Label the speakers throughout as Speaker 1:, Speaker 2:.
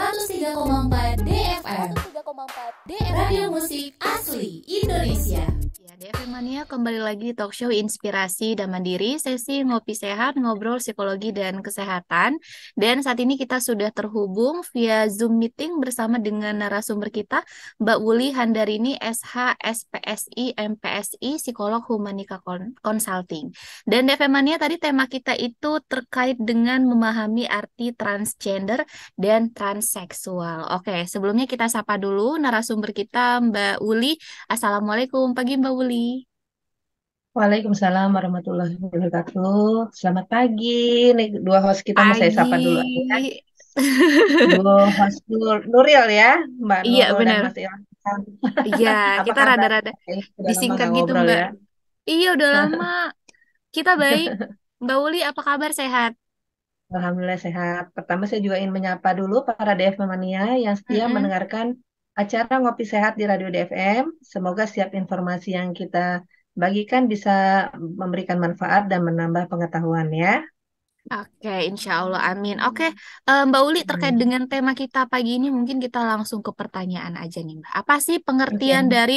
Speaker 1: 103,4 DFM Radio Musik Asli Indonesia.
Speaker 2: Ya, DFM Mania kembali lagi di talk show Inspirasi dan Mandiri, sesi ngopi sehat, ngobrol psikologi dan kesehatan. Dan saat ini kita sudah terhubung via Zoom meeting bersama dengan narasumber kita, Mbak Wuli Handarini, SH, SPSI, MPSI, Psikolog Humanika Consulting. Dan DFM Mania tadi tema kita itu terkait dengan memahami arti transgender dan transseksual. Oke, sebelumnya kita sapa dulu narasumber kita, Mbak Wuli. Assalamualaikum pagi Mbak Wuli.
Speaker 3: Waalaikumsalam warahmatullahi wabarakatuh. Selamat pagi. Nih dua host kita mau saya sapa dulu aja ya.
Speaker 2: Pagi.
Speaker 3: Dua host Nuril ya, Mbak
Speaker 2: Iya
Speaker 3: Nurul dan
Speaker 2: benar.
Speaker 3: Mas Ilham.
Speaker 2: Iya,
Speaker 3: Apa
Speaker 2: kita
Speaker 3: kabar?
Speaker 2: rada-rada
Speaker 3: Kayaknya sudah lama
Speaker 2: disingkat
Speaker 3: nggak
Speaker 2: gitu
Speaker 3: ngobrol
Speaker 2: Mbak.
Speaker 3: ya.
Speaker 2: Iya udah lama. Kita baik. Mbak Wuli apa kabar, sehat?
Speaker 3: Alhamdulillah sehat. Pertama saya juga ingin menyapa dulu para DFM Mania yang setia
Speaker 2: Mm-mm.
Speaker 3: mendengarkan acara Ngopi Sehat di Radio DFM. Semoga setiap informasi yang kita bagikan bisa memberikan manfaat dan menambah pengetahuan ya.
Speaker 2: Oke, insya Allah, amin. Oke, Mbak Uli, terkait
Speaker 3: Hmm.
Speaker 2: dengan tema kita pagi ini, mungkin kita langsung ke pertanyaan aja nih, Mbak. Apa sih pengertian
Speaker 3: Oke.
Speaker 2: dari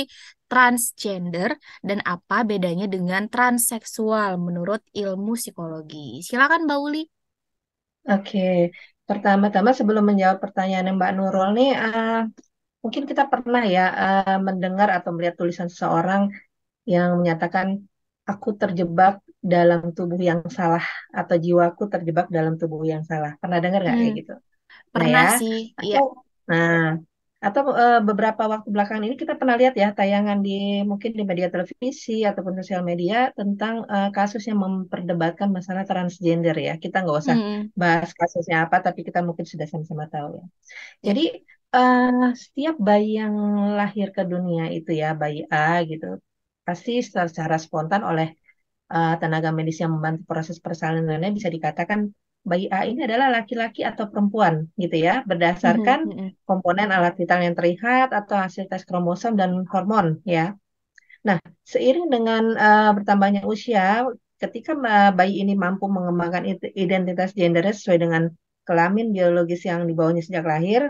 Speaker 2: transgender dan apa bedanya dengan transseksual menurut ilmu psikologi? Silakan, Mbak Uli.
Speaker 3: Oke, pertama-tama sebelum menjawab pertanyaan Mbak Nurul nih, mungkin kita pernah ya mendengar atau melihat tulisan seseorang yang menyatakan aku terjebak dalam tubuh yang salah atau jiwaku terjebak dalam tubuh yang salah. Pernah dengar nggak
Speaker 2: Hmm,
Speaker 3: kayak gitu? Nah ya,
Speaker 2: pernah sih, iya.
Speaker 3: atau nah atau beberapa waktu belakangan ini kita pernah lihat ya tayangan di mungkin di media televisi ataupun sosial media tentang kasus yang memperdebatkan masalah transgender ya. Kita nggak usah
Speaker 2: Hmm,
Speaker 3: bahas kasusnya apa, tapi kita mungkin sudah sama-sama tahu ya.
Speaker 2: ya.
Speaker 3: Jadi setiap bayi yang lahir ke dunia itu ya bayi A gitu pasti secara spontan oleh tenaga medis yang membantu proses persalinannya bisa dikatakan bayi A ini adalah laki-laki atau perempuan gitu ya,
Speaker 2: Mhm,
Speaker 3: berdasarkan
Speaker 2: mhm.
Speaker 3: komponen alat vital yang terlihat atau hasil tes kromosom dan hormon ya. Nah, seiring dengan bertambahnya usia, ketika bayi ini mampu mengembangkan identitas gendernya sesuai dengan kelamin biologis yang dibawanya sejak lahir,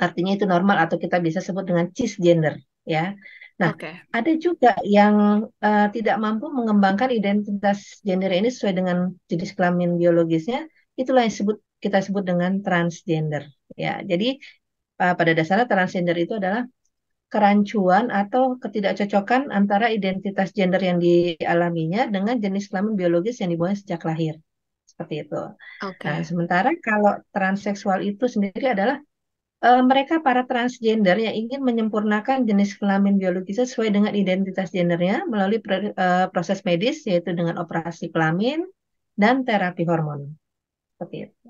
Speaker 3: artinya itu normal atau kita bisa sebut dengan cisgender ya. Nah,
Speaker 2: Oke.
Speaker 3: ada juga yang tidak mampu mengembangkan identitas gender ini sesuai dengan jenis kelamin biologisnya, itulah yang kita sebut dengan transgender ya. Jadi pada dasarnya transgender itu adalah kerancuan atau ketidakcocokan antara identitas gender yang dialaminya dengan jenis kelamin biologis yang dibawanya sejak lahir. Seperti itu. Nah,
Speaker 2: Oke.
Speaker 3: sementara kalau transseksual itu sendiri adalah mereka para transgender yang ingin menyempurnakan jenis kelamin biologisnya sesuai dengan identitas gendernya melalui proses medis yaitu dengan operasi kelamin dan terapi hormon. Seperti itu.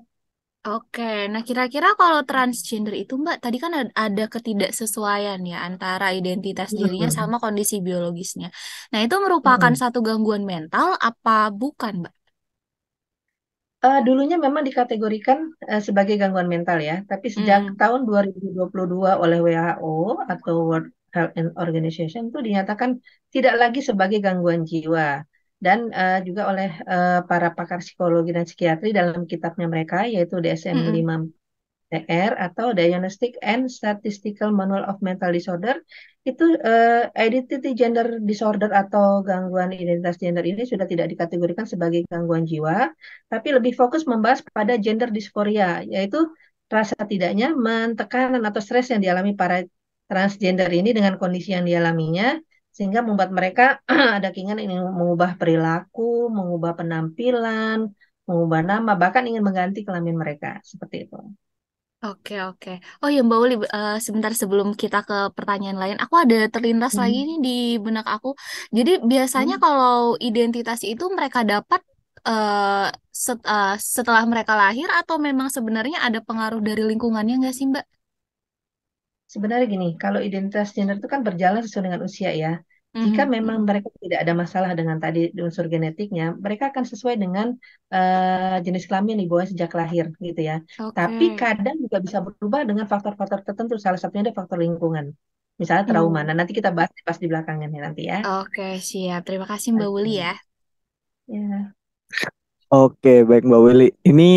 Speaker 2: Oke, nah kira-kira kalau transgender itu Mbak, tadi kan ada ketidaksesuaian ya antara identitas dirinya
Speaker 3: Hmm.
Speaker 2: sama kondisi biologisnya. Nah, itu merupakan
Speaker 3: Hmm.
Speaker 2: satu gangguan mental apa bukan, Mbak?
Speaker 3: Dulunya memang dikategorikan sebagai gangguan mental ya, tapi sejak
Speaker 2: Hmm,
Speaker 3: tahun 2022 oleh WHO atau World Health Organization itu dinyatakan tidak lagi sebagai gangguan jiwa. Dan juga oleh para pakar psikologi dan psikiatri dalam kitabnya mereka, yaitu
Speaker 2: mm-mm.
Speaker 3: DSM-5 DR atau Diagnostic and Statistical Manual of Mental Disorder itu identity gender disorder atau gangguan identitas gender ini sudah tidak dikategorikan sebagai gangguan jiwa, tapi lebih fokus membahas pada gender dysphoria, yaitu rasa tidak nyaman, tekanan atau stres yang dialami para transgender ini dengan kondisi yang dialaminya, sehingga membuat mereka ada keinginan ingin mengubah perilaku, mengubah penampilan, mengubah nama, bahkan ingin mengganti kelamin mereka, seperti itu.
Speaker 2: Oke, oke. Oh ya Mbak Uli, sebentar sebelum kita ke pertanyaan lain, aku ada terlintas lagi
Speaker 3: Hmm.
Speaker 2: nih di benak aku. Jadi biasanya
Speaker 3: Hmm.
Speaker 2: kalau identitas itu mereka dapat setelah mereka lahir atau memang sebenarnya ada pengaruh dari lingkungannya nggak sih Mbak?
Speaker 3: Sebenarnya gini, kalau identitas gender itu kan berjalan sesuai dengan usia ya. Jika
Speaker 2: Mhm,
Speaker 3: memang
Speaker 2: mhm.
Speaker 3: mereka tidak ada masalah dengan tadi unsur genetiknya, mereka akan sesuai dengan jenis kelamin di bawah sejak lahir gitu ya. Tapi
Speaker 2: Oke.
Speaker 3: kadang juga bisa berubah dengan faktor-faktor tertentu. Salah satunya ada faktor lingkungan. Misalnya trauma.
Speaker 2: Hmm.
Speaker 3: Nah, nanti kita bahas pas di belakangnya nih nanti ya.
Speaker 2: Oke, siap. Terima kasih Mbak Wuli
Speaker 3: Oke.
Speaker 2: ya.
Speaker 3: Ya.
Speaker 4: Oke, baik Mbak Willy. Ini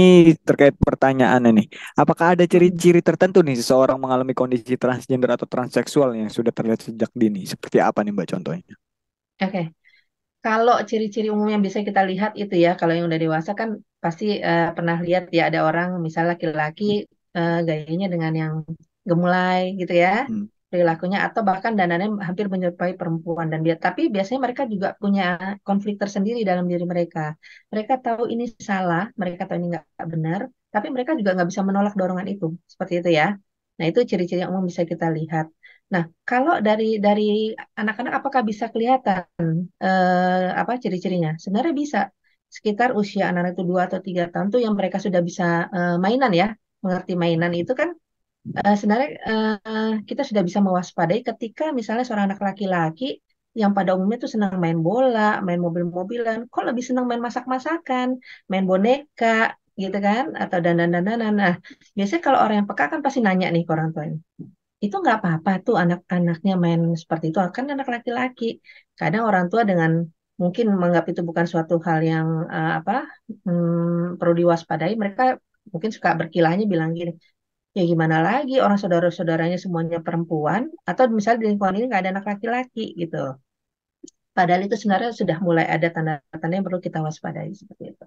Speaker 4: terkait pertanyaannya nih. Apakah ada
Speaker 3: Hmm,
Speaker 4: ciri-ciri tertentu nih seseorang mengalami kondisi transgender atau transseksual yang sudah terlihat sejak dini? Seperti apa nih Mbak contohnya?
Speaker 3: Oke, kalau ciri-ciri umum yang bisa kita lihat itu ya, kalau yang udah dewasa kan pasti pernah lihat ya ada orang misalnya laki-laki gayanya dengan yang gemulai gitu ya,
Speaker 4: Hmm.
Speaker 3: perilakunya atau bahkan dandannya hampir menyerupai perempuan dan dia. Tapi biasanya mereka juga punya konflik tersendiri dalam diri mereka. Mereka tahu ini salah, mereka tahu ini nggak benar, tapi mereka juga nggak bisa menolak dorongan itu, seperti itu ya. Nah itu ciri-ciri yang umum bisa kita lihat. Nah, kalau dari anak-anak apakah bisa kelihatan apa ciri-cirinya? Sebenarnya bisa. Sekitar usia anak-anak itu 2 atau 3 tahun tuh yang mereka sudah bisa mainan ya, mengerti mainan itu kan sebenarnya kita sudah bisa mewaspadai ketika misalnya seorang anak laki-laki yang pada umumnya tuh senang main bola, main mobil-mobilan, kok lebih senang main masak-masakan, main boneka gitu kan, atau dandan-dandanan. Nah, biasanya kalau orang yang peka kan pasti nanya nih ke orang tuanya itu nggak apa-apa tuh anak-anaknya main seperti itu kan anak laki-laki kadang orang tua dengan mungkin menganggap itu bukan suatu hal yang perlu diwaspadai mereka mungkin suka berkilahnya bilang gini ya gimana lagi orang saudara-saudaranya semuanya perempuan atau misalnya di lingkungan ini nggak ada anak laki-laki gitu padahal itu sebenarnya sudah mulai ada tanda-tanda yang perlu kita waspadai seperti itu.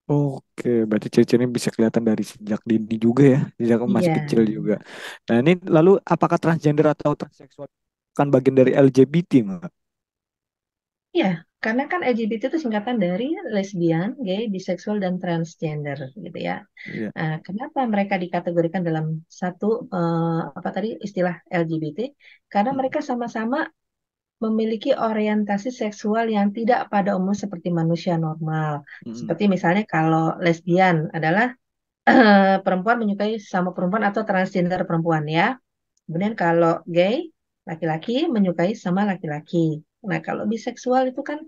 Speaker 4: Oke, berarti ciri-cirinya bisa kelihatan dari sejak dini juga ya, sejak masih
Speaker 3: Iya.
Speaker 4: kecil juga. Nah ini lalu apakah transgender atau transseksual kan bagian dari LGBT, Mbak?
Speaker 3: Iya, karena kan LGBT itu singkatan dari lesbian, gay, biseksual, dan transgender, gitu ya.
Speaker 4: Iya.
Speaker 3: Kenapa mereka dikategorikan dalam satu apa tadi istilah LGBT? Karena
Speaker 4: Mm,
Speaker 3: mereka sama-sama memiliki orientasi seksual yang tidak pada umumnya seperti manusia normal.
Speaker 4: mm,
Speaker 3: Seperti misalnya kalau lesbian adalah perempuan menyukai sama perempuan atau transgender perempuan ya. Kemudian kalau gay, laki-laki menyukai sama laki-laki. Nah, kalau biseksual itu kan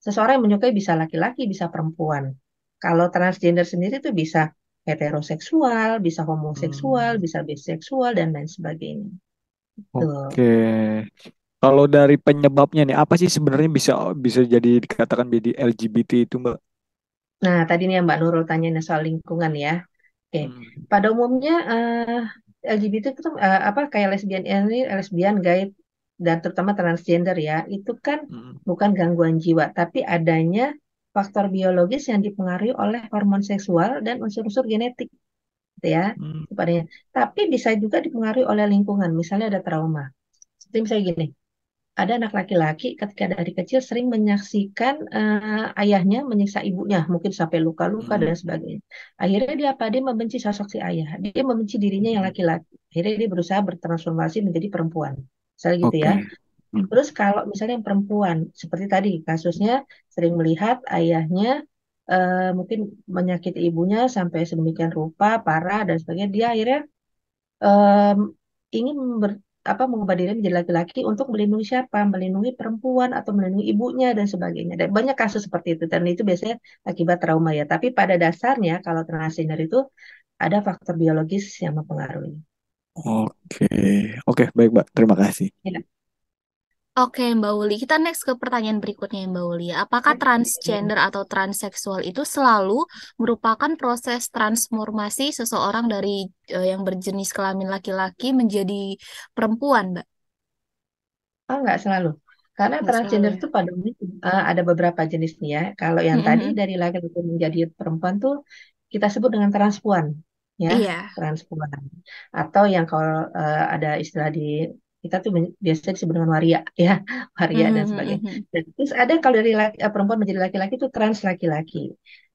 Speaker 3: seseorang yang menyukai bisa laki-laki, bisa perempuan. Kalau transgender sendiri itu bisa heteroseksual, bisa homoseksual,
Speaker 4: mm.
Speaker 3: bisa biseksual, dan lain sebagainya. Tuh.
Speaker 4: Oke. Kalau dari penyebabnya nih, apa sih sebenarnya bisa bisa jadi dikatakan jadi LGBT itu, Mbak?
Speaker 3: Nah, tadi nih yang Mbak Nurul tanya soal lingkungan ya. Oke,
Speaker 4: Hmm.
Speaker 3: pada umumnya LGBT itu apa kayak lesbian ini, lesbian, gay, dan terutama transgender ya, itu kan
Speaker 4: Mm,
Speaker 3: bukan gangguan jiwa, tapi adanya faktor biologis yang dipengaruhi oleh hormon seksual dan unsur-unsur genetik, gitu ya.
Speaker 4: mm,
Speaker 3: Kepadanya. Tapi bisa juga dipengaruhi oleh lingkungan, misalnya ada trauma. Seperti misalnya gini, ada anak laki-laki ketika dari kecil sering menyaksikan ayahnya menyiksa ibunya, mungkin sampai luka-luka dan
Speaker 4: mm,
Speaker 3: sebagainya. Akhirnya dia apa? Dia membenci sosok si ayah. Dia membenci dirinya yang
Speaker 4: mm.
Speaker 3: laki-laki. Akhirnya dia berusaha bertransformasi menjadi perempuan. Misalnya gitu ya.
Speaker 4: Oke. Mm,
Speaker 3: Terus kalau misalnya yang perempuan, seperti tadi kasusnya sering melihat ayahnya mungkin menyakiti ibunya sampai sedemikian rupa, parah dan sebagainya. Dia akhirnya em, ingin mengubah diri menjadi laki-laki untuk melindungi siapa? Melindungi perempuan atau melindungi ibunya dan sebagainya. Dan banyak kasus seperti itu dan itu biasanya akibat trauma ya. Tapi pada dasarnya kalau transgender itu ada faktor biologis yang mempengaruhi.
Speaker 4: Oke. Oke, baik, Mbak. Terima kasih.
Speaker 3: Ya.
Speaker 2: Oke, Mbak Uli. Kita next ke pertanyaan berikutnya, ya, Mbak Uli. Apakah transgender atau transseksual itu selalu merupakan proses transformasi seseorang dari yang berjenis kelamin laki-laki menjadi perempuan, Mbak?
Speaker 3: Oh, nggak selalu. Karena
Speaker 2: Nggak selalu
Speaker 3: transgender
Speaker 2: ya?
Speaker 3: itu pada umumnya ada beberapa jenisnya ya. Kalau yang tadi
Speaker 2: Mm-mm.
Speaker 3: dari laki-laki menjadi perempuan tuh kita sebut dengan transpuan, ya,
Speaker 2: Iya.
Speaker 3: transpuan. Atau yang kalau ada istilah di kita tuh biasanya disebut dengan waria, ya, waria dan sebagainya.
Speaker 2: Mhm.
Speaker 3: Dan terus ada kalau dari perempuan menjadi laki-laki itu trans laki-laki.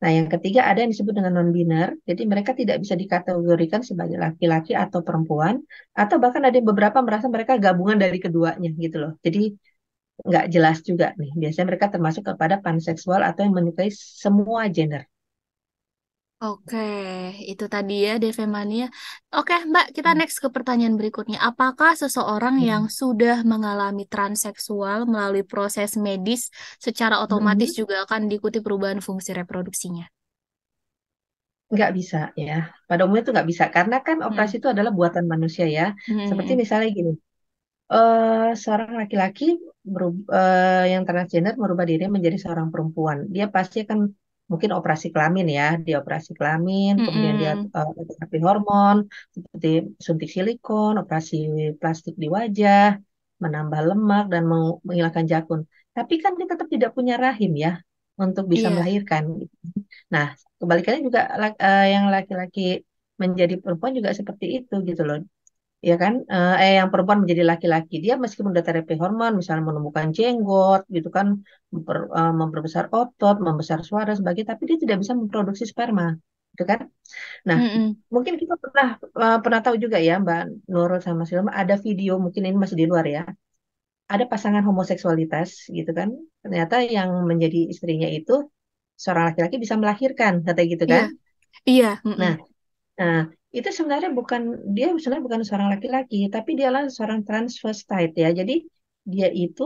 Speaker 3: Nah, yang ketiga ada yang disebut dengan non-biner. Jadi mereka tidak bisa dikategorikan sebagai laki-laki atau perempuan atau bahkan ada yang beberapa merasa mereka gabungan dari keduanya gitu loh. Jadi nggak jelas juga nih. Biasanya mereka termasuk kepada panseksual atau yang menyukai semua gender.
Speaker 2: Oke, itu tadi ya Devemania. Oke, Mbak, kita next ke pertanyaan berikutnya. Apakah seseorang yang
Speaker 3: Hmm.
Speaker 2: sudah mengalami transseksual melalui proses medis secara otomatis
Speaker 3: Hmm.
Speaker 2: juga akan diikuti perubahan fungsi reproduksinya?
Speaker 3: Nggak bisa ya. Pada umumnya itu nggak bisa karena kan operasi
Speaker 2: Hmm.
Speaker 3: itu adalah buatan manusia ya. Seperti
Speaker 2: Hmm.
Speaker 3: misalnya gini, seorang laki-laki yang transgender merubah diri menjadi seorang perempuan. Dia pasti akan mungkin operasi kelamin ya, dia operasi kelamin, kemudian dia
Speaker 2: Mm-mm.
Speaker 3: terapi hormon, seperti suntik silikon, operasi plastik di wajah, menambah lemak dan menghilangkan jakun. Tapi kan dia tetap tidak punya rahim ya untuk bisa
Speaker 2: Iya,
Speaker 3: melahirkan. Nah, kebalikannya juga yang laki-laki menjadi perempuan juga seperti itu gitu loh. Ya kan, yang perempuan menjadi laki-laki, dia meskipun udah terapi hormon, misalnya menumbuhkan jenggot, gitu kan, memperbesar otot, membesar suara sebagainya, tapi dia tidak bisa memproduksi sperma, gitu kan. Nah,
Speaker 2: mm-mm.
Speaker 3: mungkin kita pernah tahu juga ya, Mbak Nurul sama Silma, ada video, mungkin ini masih di luar ya, ada pasangan homoseksualitas, gitu kan, ternyata yang menjadi istrinya itu seorang laki-laki bisa melahirkan, kata gitu
Speaker 2: Iya,
Speaker 3: kan.
Speaker 2: iya, mm-mm.
Speaker 3: Nah, Nah, itu sebenarnya dia sebenarnya bukan seorang laki-laki, tapi dia adalah seorang transvestite ya. Jadi dia itu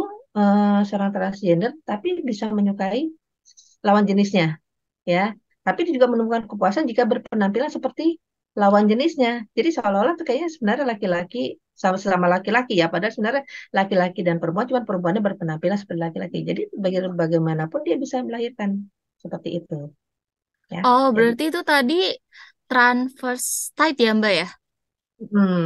Speaker 3: seorang transgender, tapi bisa menyukai lawan jenisnya ya. Tapi dia juga menemukan kepuasan jika berpenampilan seperti lawan jenisnya. Jadi seolah-olah tuh kayaknya sebenarnya laki-laki sama laki-laki ya, padahal sebenarnya laki-laki dan perempuan, cuma perempuannya berpenampilan seperti laki-laki. Jadi bagaimanapun dia bisa melahirkan seperti itu ya.
Speaker 2: Oh,
Speaker 3: Jadi
Speaker 2: berarti itu tadi transvestite ya, Mbak ya?
Speaker 3: hmm,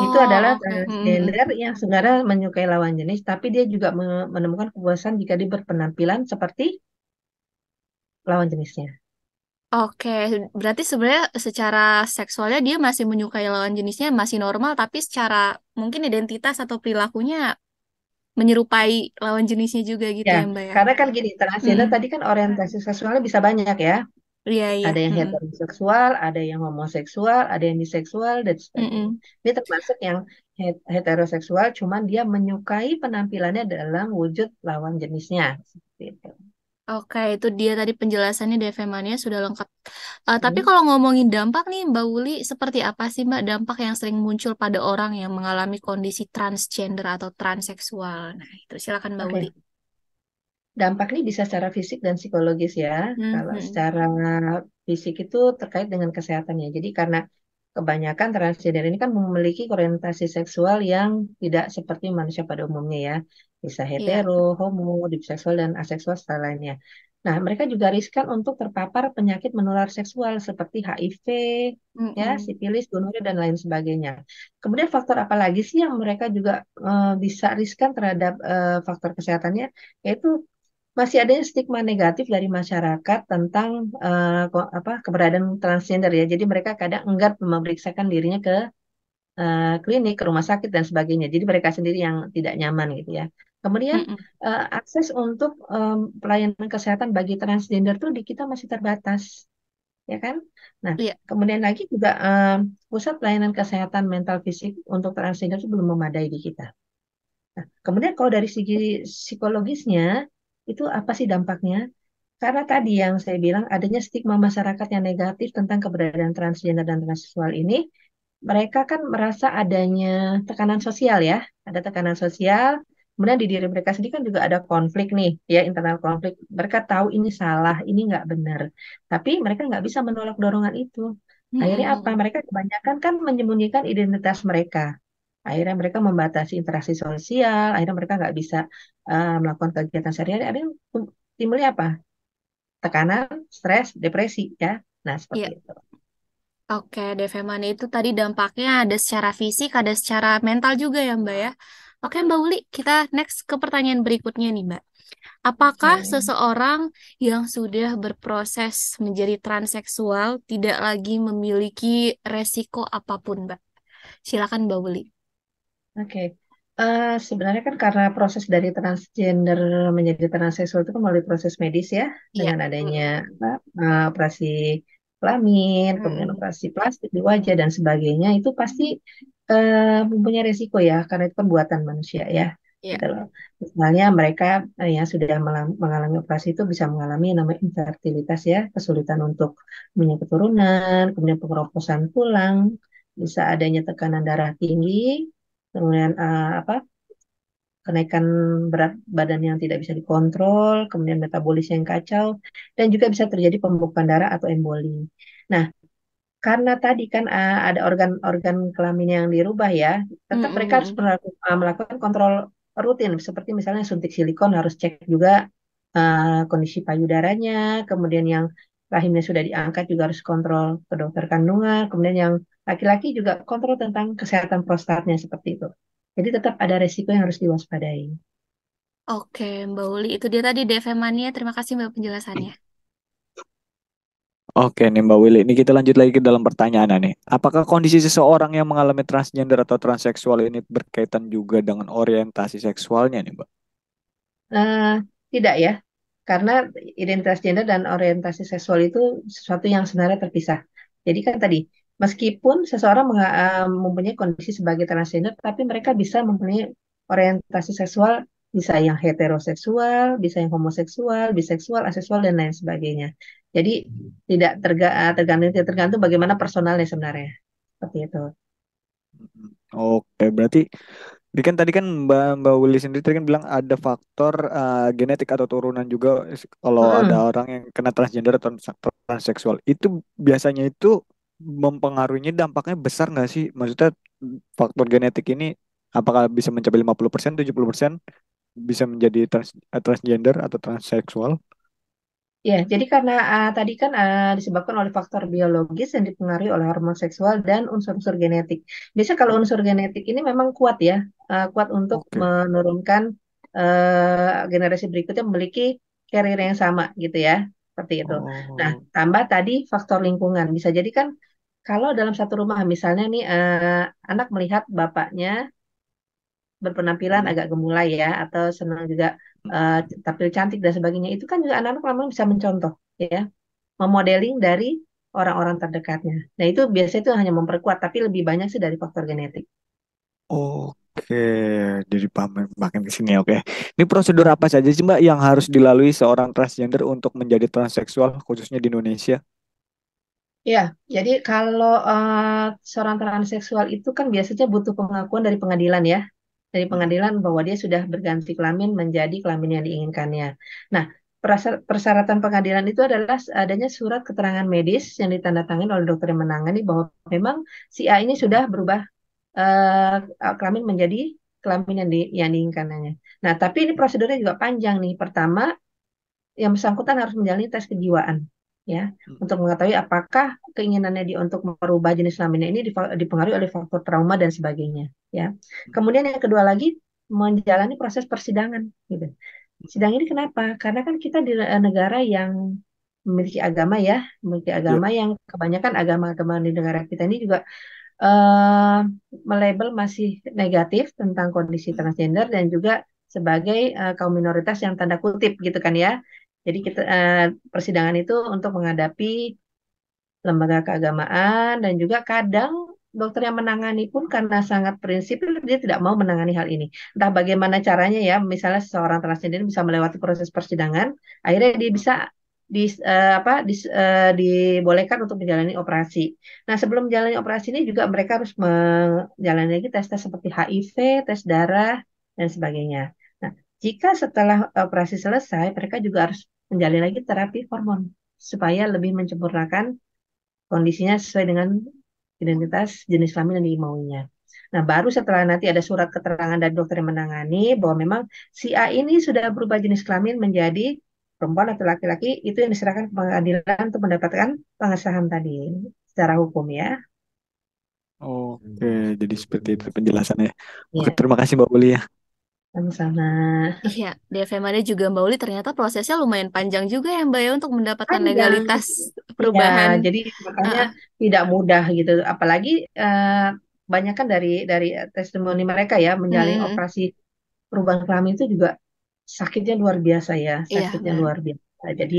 Speaker 3: itu adalah
Speaker 2: Oh, oke. Mm-mm.
Speaker 3: transgender yang sebenarnya menyukai lawan jenis, tapi dia juga menemukan kepuasan jika dia berpenampilan seperti lawan jenisnya.
Speaker 2: Oke, berarti sebenarnya secara seksualnya dia masih menyukai lawan jenisnya masih normal, tapi secara mungkin identitas atau perilakunya menyerupai lawan jenisnya juga gitu
Speaker 3: Ya,
Speaker 2: ya, Mbak ya?
Speaker 3: karena kan gini, transgender
Speaker 2: Mm-mm.
Speaker 3: tadi kan orientasi seksualnya bisa banyak ya.
Speaker 2: Iya, iya.
Speaker 3: Ada yang
Speaker 2: Mm-mm.
Speaker 3: heteroseksual, ada yang homoseksual, ada yang biseksual, dan sebagainya.
Speaker 2: Mm-mm.
Speaker 3: Ini termasuk yang heteroseksual, cuman dia menyukai penampilannya dalam wujud lawan jenisnya. Seperti itu.
Speaker 2: Oke, itu dia tadi penjelasannya DV Mania sudah lengkap. Tapi
Speaker 3: Hmm.
Speaker 2: kalau ngomongin dampak nih, Mbak Wuli, seperti apa sih Mbak dampak yang sering muncul pada orang yang mengalami kondisi transgender atau transseksual? Nah, itu silakan Mbak Wuli.
Speaker 3: Oke. Dampak ini bisa secara fisik dan psikologis ya. Kalau
Speaker 2: Mhm.
Speaker 3: secara fisik itu terkait dengan kesehatannya. Jadi karena kebanyakan transgender ini kan memiliki orientasi seksual yang tidak seperti manusia pada umumnya ya. Bisa
Speaker 2: Iya.
Speaker 3: hetero, homo, biseksual, dan aseksual serta lainnya. Nah, mereka juga riskan untuk terpapar penyakit menular seksual seperti HIV, ya,
Speaker 2: Mm-mm.
Speaker 3: sifilis, gonorrea, dan lain sebagainya. Kemudian faktor apa lagi sih yang mereka juga bisa riskan terhadap faktor kesehatannya? Yaitu masih adanya stigma negatif dari masyarakat tentang keberadaan transgender ya. Jadi mereka kadang enggan memeriksakan dirinya ke klinik, ke rumah sakit dan sebagainya. Jadi mereka sendiri yang tidak nyaman gitu ya. Kemudian
Speaker 2: Mm-mm.
Speaker 3: akses untuk pelayanan kesehatan bagi transgender tuh di kita masih terbatas, ya kan? Nah,
Speaker 2: Iya.
Speaker 3: kemudian lagi juga pusat pelayanan kesehatan mental fisik untuk transgender itu belum memadai di kita. Nah, kemudian kalau dari segi psikologisnya, itu apa sih dampaknya? Karena tadi yang saya bilang adanya stigma masyarakat yang negatif tentang keberadaan transgender dan transseksual ini, mereka kan merasa adanya tekanan sosial ya, ada tekanan sosial, kemudian di diri mereka sendiri kan juga ada konflik nih, ya internal konflik. Mereka tahu ini salah, ini nggak benar, tapi mereka nggak bisa menolak dorongan itu. Akhirnya apa?
Speaker 2: Mm-mm.
Speaker 3: Mereka kebanyakan kan menyembunyikan identitas mereka. Akhirnya mereka membatasi interaksi sosial, akhirnya mereka nggak bisa melakukan kegiatan sehari-hari. Akhirnya timbulnya apa? Tekanan, stres, depresi ya. Nah, seperti
Speaker 2: Iya.
Speaker 3: itu.
Speaker 2: Oke, DV Mania itu tadi dampaknya ada secara fisik, ada secara mental juga ya Mbak ya. Oke Mbak Wuli, kita next ke pertanyaan berikutnya nih Mbak. Apakah
Speaker 3: Oke.
Speaker 2: seseorang yang sudah berproses menjadi transseksual tidak lagi memiliki resiko apapun, Mbak? Silakan Mbak Wuli.
Speaker 3: Oke. Sebenarnya kan karena proses dari transgender menjadi transseksual itu kan melalui proses medis ya,
Speaker 2: Iya.
Speaker 3: dengan adanya
Speaker 2: Mm-mm.
Speaker 3: apa, operasi kelamin, kemudian
Speaker 2: Mm-mm.
Speaker 3: operasi plastik di wajah dan sebagainya, itu pasti mempunyai resiko ya, karena itu kan buatan manusia ya.
Speaker 2: Iya.
Speaker 3: Gitu loh. Misalnya mereka yang sudah mengalami operasi itu bisa mengalami namanya infertilitas ya, kesulitan untuk punya keturunan, kemudian pengeroposan tulang, bisa adanya tekanan darah tinggi, kemudian kenaikan berat badan yang tidak bisa dikontrol, kemudian metabolis yang kacau, dan juga bisa terjadi pembekuan darah atau emboli. Nah, karena tadi kan ada organ-organ kelamin yang dirubah ya, tetap mereka harus
Speaker 2: Mm-mm.
Speaker 3: melakukan kontrol rutin, seperti misalnya suntik silikon harus cek juga kondisi payudaranya, kemudian yang rahimnya sudah diangkat juga harus kontrol ke dokter kandungan, kemudian yang laki-laki juga kontrol tentang kesehatan prostatnya seperti itu. Jadi tetap ada resiko yang harus diwaspadai.
Speaker 2: Oke, Mbak Uli, itu dia tadi DFM Mania. Terima kasih Mbak penjelasannya.
Speaker 4: Oke nih Mbak Willy, ini kita lanjut lagi ke dalam pertanyaan nih. Apakah kondisi seseorang yang mengalami transgender atau transseksual ini berkaitan juga dengan orientasi seksualnya nih Mbak?
Speaker 3: Eh, Tidak ya, karena identitas gender dan orientasi seksual itu sesuatu yang sebenarnya terpisah. Jadi kan tadi, meskipun seseorang mempunyai kondisi sebagai transgender, tapi mereka bisa mempunyai orientasi seksual, bisa yang heteroseksual, bisa yang homoseksual, biseksual, aseksual, dan lain sebagainya. Jadi tidak tergantung bagaimana personalnya sebenarnya. Seperti itu.
Speaker 4: Oke, berarti ini kan tadi kan Mbak Willy sendiri tadi kan bilang ada faktor genetik atau turunan juga kalau ada
Speaker 3: Mm-mm.
Speaker 4: orang yang kena transgender atau transseksual. Itu biasanya itu mempengaruhinya dampaknya besar nggak sih? Maksudnya faktor genetik ini apakah bisa mencapai 50%, 70% bisa menjadi transgender atau transseksual?
Speaker 3: Ya, jadi karena tadi kan disebabkan oleh faktor biologis yang dipengaruhi oleh hormon seksual dan unsur-unsur genetik. Biasanya kalau unsur genetik ini memang kuat ya, kuat untuk
Speaker 4: Oke.
Speaker 3: menurunkan generasi berikutnya memiliki carrier yang sama gitu ya, seperti itu. Nah,
Speaker 4: Oh.
Speaker 3: tambah tadi faktor lingkungan. Bisa jadi kan kalau dalam satu rumah misalnya nih anak melihat bapaknya berpenampilan
Speaker 4: Hmm.
Speaker 3: agak gemulai ya atau senang juga tampil cantik dan sebagainya itu kan juga anak-anak lama bisa mencontoh ya memodeling dari orang-orang terdekatnya. Nah itu biasanya itu hanya memperkuat tapi lebih banyak sih dari faktor genetik.
Speaker 4: Oke, jadi paham makin ke sini. Oke, ini prosedur
Speaker 3: Hmm.
Speaker 4: apa saja sih Mbak yang harus dilalui seorang transgender untuk menjadi transseksual khususnya di Indonesia?
Speaker 3: Ya, jadi kalau seorang transseksual itu kan biasanya butuh pengakuan dari pengadilan ya, dari
Speaker 4: Mm-mm.
Speaker 3: pengadilan bahwa dia sudah berganti kelamin menjadi kelamin yang diinginkannya. Nah, persyaratan pengadilan itu adalah adanya surat keterangan medis yang ditandatangani oleh dokter yang menangani bahwa memang si A ini sudah berubah kelamin menjadi kelamin yang diinginkannya. Nah, tapi ini prosedurnya juga panjang nih. Pertama, yang bersangkutan harus menjalani tes kejiwaan, ya, untuk mengetahui apakah keinginannya dia untuk merubah jenis kelaminnya ini dipengaruhi oleh faktor trauma dan sebagainya, ya. Kemudian yang kedua lagi menjalani proses persidangan, gitu. Sidang ini kenapa? Karena kan kita di negara yang memiliki agama ya, memiliki
Speaker 4: Ya.
Speaker 3: agama yang kebanyakan agama-agama di negara kita ini juga eh, melabel masih negatif tentang kondisi transgender dan juga sebagai kaum minoritas yang tanda kutip gitu kan ya. Jadi kita persidangan itu untuk menghadapi lembaga keagamaan dan juga kadang dokter yang menangani pun karena sangat prinsip dia tidak mau menangani hal ini. Entah bagaimana caranya ya, misalnya seseorang transgender bisa melewati proses persidangan, akhirnya dia bisa dibolehkan untuk menjalani operasi. Nah, sebelum menjalani operasi ini juga mereka harus menjalani lagi tes-tes seperti HIV, tes darah dan sebagainya. Nah, jika setelah operasi selesai, mereka juga harus menjalani lagi terapi hormon supaya lebih menyempurnakan kondisinya sesuai dengan identitas jenis kelamin yang dimauinya. Nah, baru setelah nanti ada surat keterangan dari dokter yang menangani bahwa memang si A ini sudah berubah jenis kelamin menjadi perempuan atau laki-laki, itu yang diserahkan ke pengadilan untuk mendapatkan pengesahan tadi secara hukum ya.
Speaker 4: Oke, jadi seperti itu penjelasannya. Oke,
Speaker 3: Ya,
Speaker 4: terima kasih Mbak Willy ya.
Speaker 3: sama-sama.
Speaker 2: Iya, DFM Mania juga Mbak Uli ternyata prosesnya lumayan panjang juga ya Mbak ya untuk mendapatkan
Speaker 3: Panjang.
Speaker 2: legalitas
Speaker 3: Ya,
Speaker 2: perubahan.
Speaker 3: jadi makanya
Speaker 2: Heeh.
Speaker 3: tidak mudah gitu. Apalagi banyak kan dari testimoni mereka ya menjalani
Speaker 2: Mm-mm.
Speaker 3: operasi perubahan kelamin itu juga sakitnya luar biasa ya,
Speaker 2: Iya,
Speaker 3: sakitnya
Speaker 2: benar.
Speaker 3: luar biasa. Jadi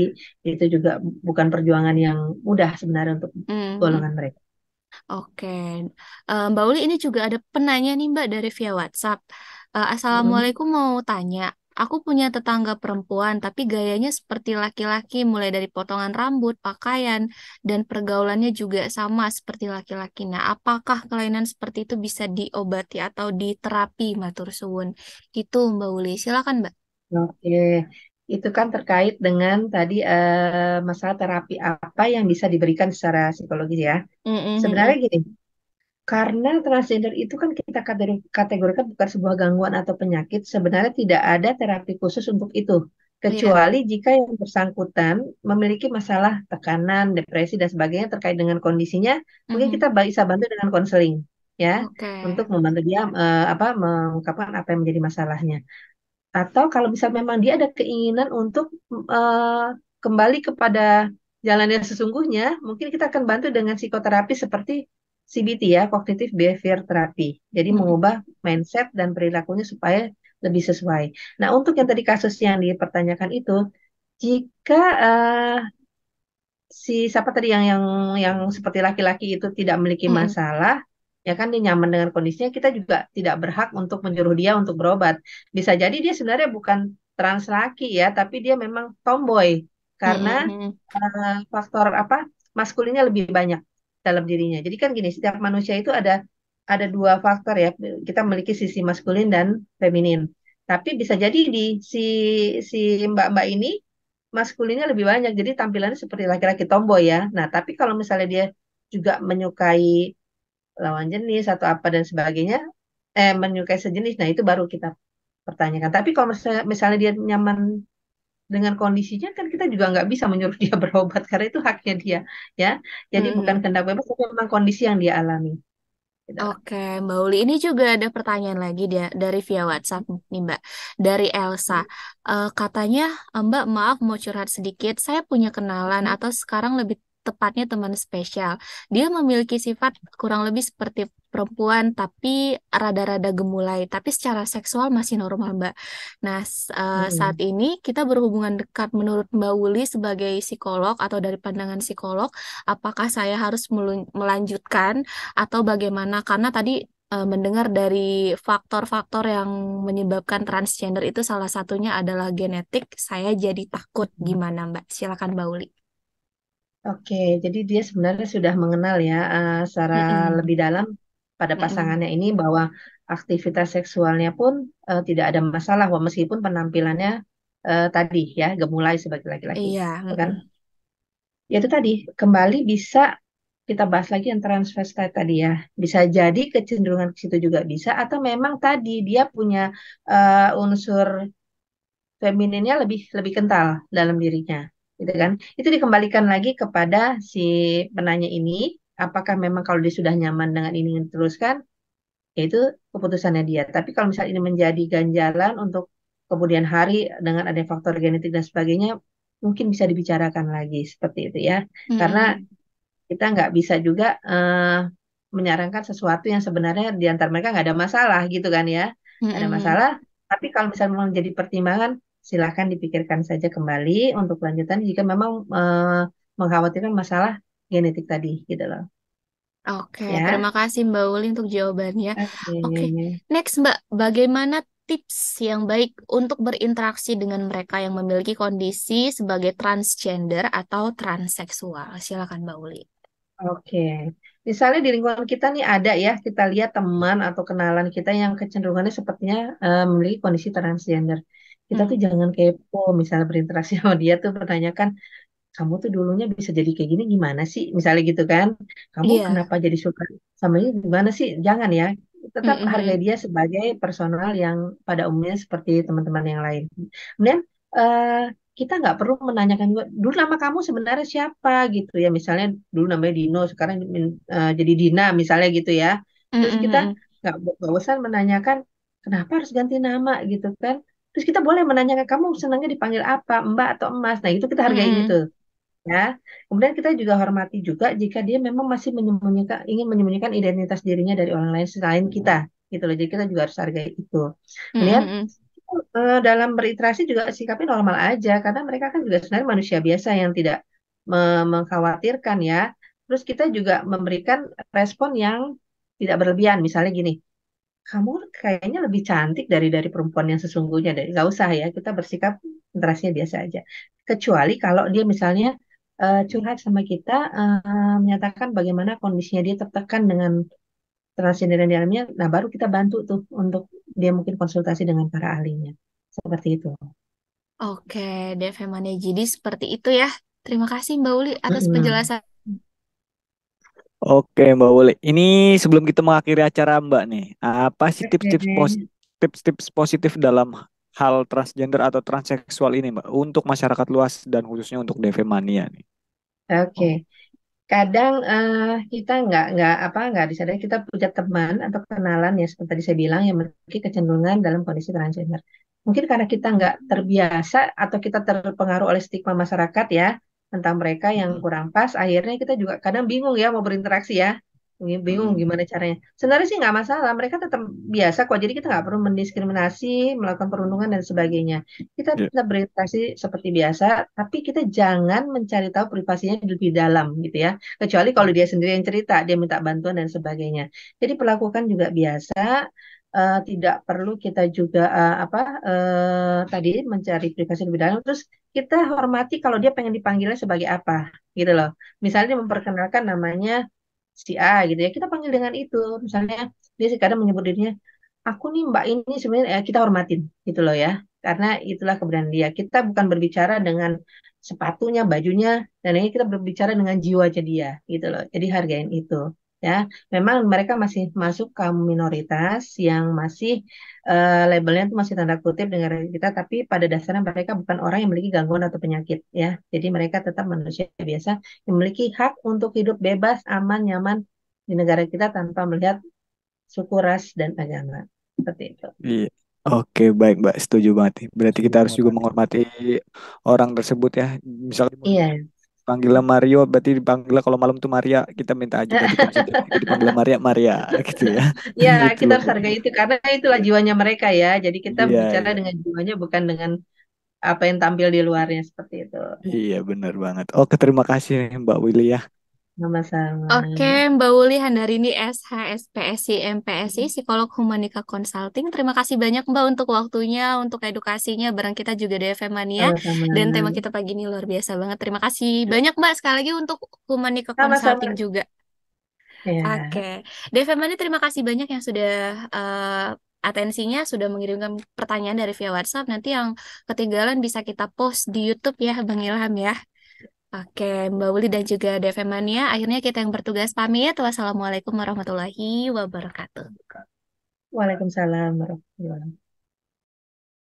Speaker 3: itu juga bukan perjuangan yang mudah sebenarnya untuk
Speaker 2: Mm-mm.
Speaker 3: golongan mereka.
Speaker 2: Oke, Mbak Uli ini juga ada penanya nih Mbak dari via WhatsApp.
Speaker 3: Mm.
Speaker 2: Assalamualaikum mau tanya, aku punya tetangga perempuan tapi gayanya seperti laki-laki mulai dari potongan rambut, pakaian, dan pergaulannya juga sama seperti laki-laki. Nah, apakah kelainan seperti itu bisa diobati atau diterapi, Matur suwun? Gitu Mbak Uli, silakan Mbak.
Speaker 3: Oke, itu kan terkait dengan tadi masalah terapi apa yang bisa diberikan secara psikologis ya. Sebenarnya
Speaker 2: Mm-mm.
Speaker 3: gini, karena transgender itu kan kita kategorikan bukan sebuah gangguan atau penyakit, sebenarnya tidak ada terapi khusus untuk itu.
Speaker 2: Iya.
Speaker 3: Kecuali jika yang bersangkutan memiliki masalah tekanan, depresi dan sebagainya terkait dengan kondisinya, mungkin
Speaker 2: Mhm.
Speaker 3: kita bisa bantu dengan konseling ya,
Speaker 2: Oke.
Speaker 3: untuk membantu dia mengungkapkan apa yang menjadi masalahnya. Atau kalau bisa memang dia ada keinginan untuk eh, kembali kepada jalan yang sesungguhnya, mungkin kita akan bantu dengan psikoterapi seperti CBT ya, Cognitive Behavior Therapy. Jadi
Speaker 2: Mhm.
Speaker 3: mengubah mindset dan perilakunya supaya lebih sesuai. Nah, untuk yang tadi kasus yang dipertanyakan itu, jika si siapa tadi yang seperti laki-laki itu tidak memiliki
Speaker 2: Mhm.
Speaker 3: masalah, ya kan dia nyaman dengan kondisinya, kita juga tidak berhak untuk menyuruh dia untuk berobat. Bisa jadi dia sebenarnya bukan trans laki ya, tapi dia memang tomboy karena
Speaker 2: Mhm. Mhm.
Speaker 3: faktor apa maskulinnya lebih banyak dalam dirinya. Jadi kan gini, setiap manusia itu ada dua faktor ya, kita memiliki sisi maskulin dan feminin. Tapi bisa jadi di si si mbak-mbak ini maskulinnya lebih banyak, jadi tampilannya seperti laki-laki tomboy ya. Nah, tapi kalau misalnya dia juga menyukai lawan jenis atau apa dan sebagainya, menyukai sejenis, nah itu baru kita pertanyakan. Tapi kalau misalnya dia nyaman dengan kondisinya, kan kita juga nggak bisa menyuruh dia berobat karena itu haknya dia, ya. Jadi bukan
Speaker 2: Mhm.
Speaker 3: kehendak bebas, tapi memang kondisi yang dia alami. Gitu.
Speaker 2: Oke, Mbak Uli. Ini juga ada pertanyaan lagi dari via WhatsApp nih, Mbak. Dari Elsa. Katanya, Mbak, maaf mau curhat sedikit. Saya punya kenalan atau sekarang lebih tepatnya teman spesial. Dia memiliki sifat kurang lebih seperti perempuan, tapi rada-rada gemulai. Tapi secara seksual masih normal, Mbak. Nah, saat
Speaker 3: Mm-mm.
Speaker 2: ini kita berhubungan dekat. Menurut Mbak Uli sebagai psikolog atau dari pandangan psikolog, apakah saya harus melanjutkan atau bagaimana? Karena tadi mendengar dari faktor-faktor yang menyebabkan transgender itu salah satunya adalah genetik. Saya jadi takut. Gimana, Mbak? Silakan, Mbak Uli.
Speaker 3: Oke, jadi dia sebenarnya sudah mengenal ya secara
Speaker 2: Mm-mm.
Speaker 3: lebih dalam pada
Speaker 2: Mm-mm.
Speaker 3: pasangannya ini bahwa aktivitas seksualnya pun tidak ada masalah, wah, meskipun penampilannya tadi ya gemulai sebagai laki-laki,
Speaker 2: Iya.
Speaker 3: ya kan?
Speaker 2: Mm-mm.
Speaker 3: Ya itu tadi kembali bisa kita bahas lagi yang transvestite tadi ya. Bisa jadi kecenderungan ke situ juga bisa, atau memang tadi dia punya unsur femininnya lebih lebih kental dalam dirinya, gitu kan? Itu dikembalikan lagi kepada si penanya ini, apakah memang kalau dia sudah nyaman dengan ini ingin diteruskan, ya itu keputusannya dia. Tapi kalau misalnya ini menjadi ganjalan untuk kemudian hari dengan ada faktor genetik dan sebagainya, mungkin bisa dibicarakan lagi seperti itu ya. Karena
Speaker 2: Mm-mm.
Speaker 3: kita nggak bisa juga menyarankan sesuatu yang sebenarnya di antara mereka nggak ada masalah gitu kan ya. Nggak ada
Speaker 2: Mm-mm.
Speaker 3: masalah, tapi kalau misalnya memang jadi pertimbangan, silakan dipikirkan saja kembali untuk lanjutan jika memang mengkhawatirkan masalah genetik tadi gitu loh.
Speaker 2: Oke,
Speaker 3: Ya,
Speaker 2: terima kasih Mbak Uli untuk jawabannya. Oke,
Speaker 3: oke.
Speaker 2: next Mbak, bagaimana tips yang baik untuk berinteraksi dengan mereka yang memiliki kondisi sebagai transgender atau transseksual? Silakan Mbak Uli.
Speaker 3: Oke, misalnya di lingkungan kita nih ada ya, kita lihat teman atau kenalan kita yang kecenderungannya sepertinya memiliki kondisi transgender. Kita tuh
Speaker 2: Hmm.
Speaker 3: jangan kepo, misalnya berinteraksi sama dia tuh pertanyakan, kamu tuh dulunya bisa jadi kayak gini gimana sih? Misalnya gitu kan. Kamu
Speaker 2: Iya.
Speaker 3: kenapa jadi suka sama ini gimana sih? Jangan ya. Tetap hargai
Speaker 2: Mm-mm.
Speaker 3: dia sebagai personal yang pada umumnya seperti teman-teman yang lain. Kemudian kita nggak perlu menanyakan juga, dulu nama kamu sebenarnya siapa gitu ya. Misalnya dulu namanya Dino, sekarang jadi Dina misalnya gitu ya. Terus kita
Speaker 2: Mm-mm.
Speaker 3: nggak bosan menanyakan kenapa harus ganti nama gitu kan. Terus kita boleh menanyakan kamu senangnya dipanggil apa, Mbak atau Emas. Nah itu kita hargai gitu
Speaker 2: Mm-mm.
Speaker 3: ya. Kemudian kita juga hormati juga jika dia memang masih ingin menyembunyikan identitas dirinya dari orang lain selain kita, gitu loh. Jadi kita juga harus hargai itu. Kemudian
Speaker 2: Mm-mm.
Speaker 3: dalam berinteraksi juga sikapnya normal aja, karena mereka kan juga sebenarnya manusia biasa yang tidak mengkhawatirkan ya. Terus kita juga memberikan respon yang tidak berlebihan. Misalnya gini, kamu kayaknya lebih cantik dari perempuan yang sesungguhnya. Dari nggak usah ya, kita bersikap interaksinya biasa aja. Kecuali kalau dia misalnya curhat sama kita, menyatakan bagaimana kondisinya dia tertekan dengan transgender yang dialaminya, nah baru kita bantu tuh untuk dia mungkin konsultasi dengan para ahlinya. Seperti itu.
Speaker 2: Oke, Devemane. Jadi seperti itu ya. Terima kasih Mbak Uli atas
Speaker 3: Mm-mm.
Speaker 2: penjelasan.
Speaker 4: Oke, Mbak Wuli. Ini sebelum kita mengakhiri acara Mbak nih, apa sih
Speaker 3: Oke.
Speaker 4: tips-tips positif dalam hal transgender atau transseksual ini, Mbak, untuk masyarakat luas dan khususnya untuk DV Mania nih?
Speaker 3: Oke. Kadang kita nggak disadari kita punya teman atau kenalan ya seperti tadi saya bilang yang memiliki kecenderungan dalam kondisi transgender. Mungkin karena kita nggak terbiasa atau kita terpengaruh oleh stigma masyarakat ya tentang mereka yang
Speaker 4: Mm-mm.
Speaker 3: kurang pas, akhirnya kita juga kadang bingung ya mau berinteraksi ya. Bingung
Speaker 4: Mm-mm.
Speaker 3: gimana caranya. Sebenarnya sih nggak masalah, mereka tetap biasa kok. Jadi kita nggak perlu mendiskriminasi, melakukan perundungan dan sebagainya. Kita
Speaker 4: Ya,
Speaker 3: tetap berinteraksi seperti biasa, tapi kita jangan mencari tahu privasinya lebih dalam gitu ya. Kecuali kalau dia sendiri yang cerita, dia minta bantuan dan sebagainya. Jadi perlakukan juga biasa, tidak perlu kita juga tadi mencari privasi lebih dalam. Terus kita hormati kalau dia pengen dipanggilnya sebagai apa, gitu loh. Misalnya dia memperkenalkan namanya si A gitu ya, kita panggil dengan itu. Misalnya dia kadang menyebut dirinya, aku nih Mbak ini sebenarnya kita hormatin gitu loh ya. Karena itulah keberanian dia. Kita bukan berbicara dengan sepatunya, bajunya, dan ini kita berbicara dengan jiwanya dia gitu loh. Jadi hargain itu ya. Memang mereka masih masuk kaum minoritas yang masih labelnya itu masih tanda kutip dengan kita, tapi pada dasarnya mereka bukan orang yang memiliki gangguan atau penyakit ya. Jadi mereka tetap manusia biasa yang memiliki hak untuk hidup bebas, aman, nyaman di negara kita tanpa melihat suku, ras, dan agama. Seperti itu.
Speaker 4: iya. Oke, baik, Mbak. Setuju banget nih. Berarti kita harus juga menghormati orang tersebut ya. Misalnya
Speaker 3: Iya,
Speaker 4: panggilnya Mario, berarti dipanggilnya kalau malam tuh Maria. Kita minta aja ganti konsep ketika dipanggilnya Maria, Maria gitu ya.
Speaker 3: ya
Speaker 4: Itu
Speaker 3: kita
Speaker 4: loh,
Speaker 3: harus
Speaker 4: Mbak.
Speaker 3: hargai itu karena itulah jiwanya mereka ya. Jadi kita
Speaker 4: Iya,
Speaker 3: bicara
Speaker 4: iya.
Speaker 3: dengan jiwanya bukan dengan apa yang tampil di luarnya seperti itu.
Speaker 4: Iya, benar banget. Oke, terima kasih nih, Mbak Willy ya.
Speaker 3: Sama-sama.
Speaker 2: Oke, Mbak Uli Handarini SH, SPSI, MPSI, Psikolog Humanika Consulting. Terima kasih banyak Mbak untuk waktunya, untuk edukasinya. Bareng kita juga DFM Mania.
Speaker 3: Sama-sama.
Speaker 2: Dan tema kita pagi ini luar biasa banget. Terima kasih banyak Mbak sekali lagi untuk Humanika Consulting
Speaker 3: Sama-sama.
Speaker 2: juga. Oke,
Speaker 3: Ya,
Speaker 2: DFM Mania terima kasih banyak yang sudah atensinya, sudah mengirimkan pertanyaan dari via WhatsApp. Nanti yang ketinggalan bisa kita post di YouTube ya, Bang Ilham ya. Oke, Mbak Uli dan juga Devemania, akhirnya kita yang bertugas pamit. Wassalamualaikum warahmatullahi wabarakatuh.
Speaker 3: Waalaikumsalam warahmatullahi wabarakatuh.